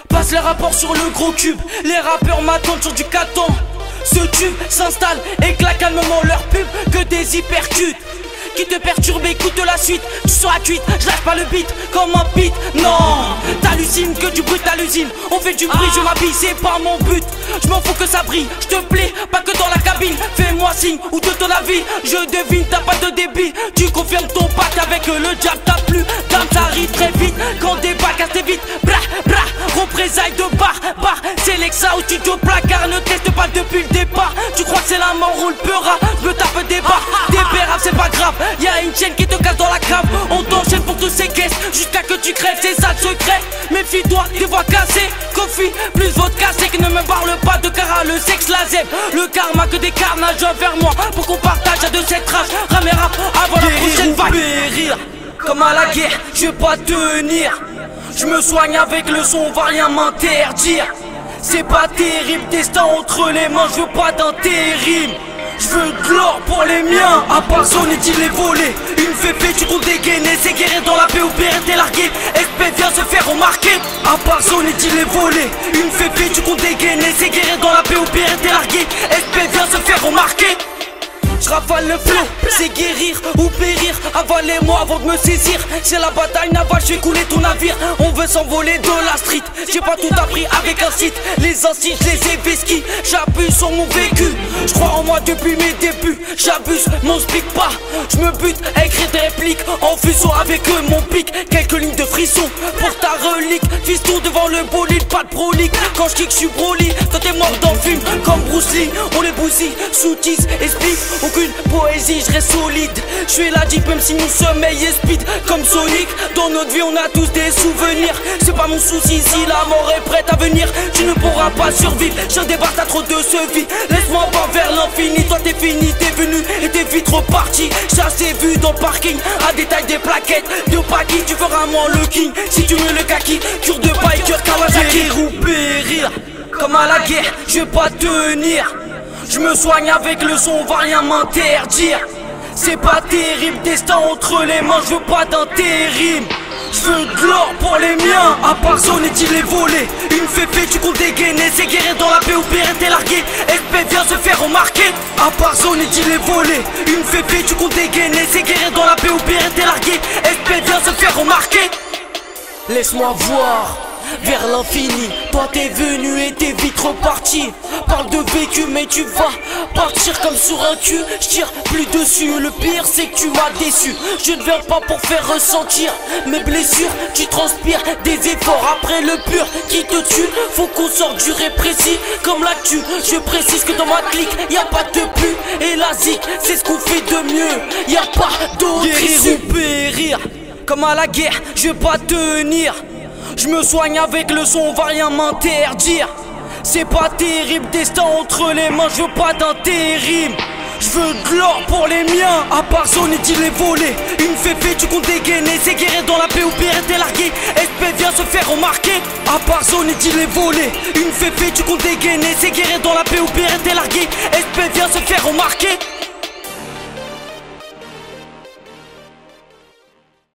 Passe les rapports sur le gros cube, les rappeurs m'attendent sur du caton. Ce tube s'installe et claque calmement leur pub. Que des hypercutes qui te perturbent, écoute la suite. Tu seras cuite, je lâche pas le beat comme un beat. Non, t'hallucines que du bruit à l'usine. On fait du bruit, je m'habille, c'est pas mon but. Je m'en fous que ça brille, je te plais, pas que dans la cabine. Fais-moi signe ou de ton avis, je devine, t'as pas de débit. Tu confirmes ton pacte avec le diable, t'as plus d'âme, ça arrive très vite. Quand des balles cassent vite, bra bra, représailles de bar bar. C'est l'exa au studio placard, ne teste pas depuis le départ. Tu crois que c'est la mort ou le peura, je me tape des barres, des péraves, c'est pas grave. Y'a une chaîne qui te casse dans la cave. On t'enchaîne pour te séquestre jusqu'à que tu crèves, c'est ça le secret. Méfie-toi des voix cassées, coffee plus vodka sec. Ne me parle pas de cara, le sexe, la zèbre, le karma, que des carnages vers moi pour qu'on partage à de cette rage. Rame et rap avant la prochaine vague. Périr comme à la guerre, je vais pas tenir. Je me soigne avec le son, on va rien m'interdire. C'est pas terrible, destin entre les mains, je veux pas d'intérim. Je veux de l'or pour les miens. À part zone est-il les volé. Une fépée tu comptes dégainer. C'est guérir dans la paix ou pire t'es largué. SP vient se faire remarquer. À part zone est-il les volé. Une fépée tu comptes dégainer. C'est guérir dans la paix ou pire t'es largué. SP vient se faire remarquer. Je rafale le flow, c'est guérir ou périr. Avalez-moi avant de me saisir. C'est la bataille navale, je vais couler ton navire. On veut s'envoler de la street. J'ai pas tout appris avec un site. Les incites, je les ai vesquis. J'abuse sur mon vécu. Je crois en moi depuis mes débuts. J'abuse, mon speak pas. Je me bute à écrire des répliques en fusion avec eux, mon pic. Quelques lignes de frisson pour ta relique. Fiston devant le bolide, pas de prolique. Quand je kick, je suis Broly. Toi t'es mort dans le film comme Bruce Lee. On les bousille, soutise, explique. Aucune poésie, je reste solide. Je suis la deep même si mon sommeil est speed. Comme Sonic, dans notre vie on a tous des souvenirs. C'est pas mon souci si la mort est prête à venir. Tu ne pourras pas survivre, je débarque, t'as trop de ce vie. Laisse-moi pas vers l'infini, toi t'es fini, t'es venu et t'es vite reparti. J'ai assez vu dans le parking, à détail des plaquettes de Paki, tu feras moins le king. Si tu mets le kaki, cure de biker Kawasaki. Périr ou périr, comme à la guerre, je vais pas tenir. Je me soigne avec le son, on va rien m'interdire. C'est pas terrible, destin entre les mains, je veux pas d'intérim. Je veux de l'or pour les miens. À part zone est-il les volé. Une fépée tu comptes dégainer. C'est guérir dans la paix ou pire t'es largué. SP vient se faire remarquer. À part zone est-il les volé. Une fépée tu comptes dégainer. C'est guérir dans la paix ou pire t'es largué. SP vient se faire remarquer. Laisse-moi voir vers l'infini, toi t'es venu et t'es vite reparti. Parle de vécu mais tu vas partir comme sur un cul. Je tire plus dessus, le pire c'est que tu m'as déçu. Je ne viens pas pour faire ressentir mes blessures. Tu transpires des efforts après le pur qui te tue. Faut qu'on sorte du répressif comme l'actu. Je précise que dans ma clique y a pas de pub. Et la zik c'est ce qu'on fait de mieux. Y a pas d'autre issue. Guérir ou périr, comme à la guerre, je vais pas tenir. Je me soigne avec le son, on va rien m'interdire. C'est pas terrible, destin entre les mains, je veux pas d'intérim. Je veux de l'or pour les miens. À part zone est-il les volé. Une fépée tu comptes dégainer. C'est guérir dans la paix ou pire t'es largué. SP vient se faire remarquer. À part zone est-il les volé. Une fépée tu comptes dégainer. C'est guérir dans la paix ou pire t'es largué. SP vient se faire remarquer.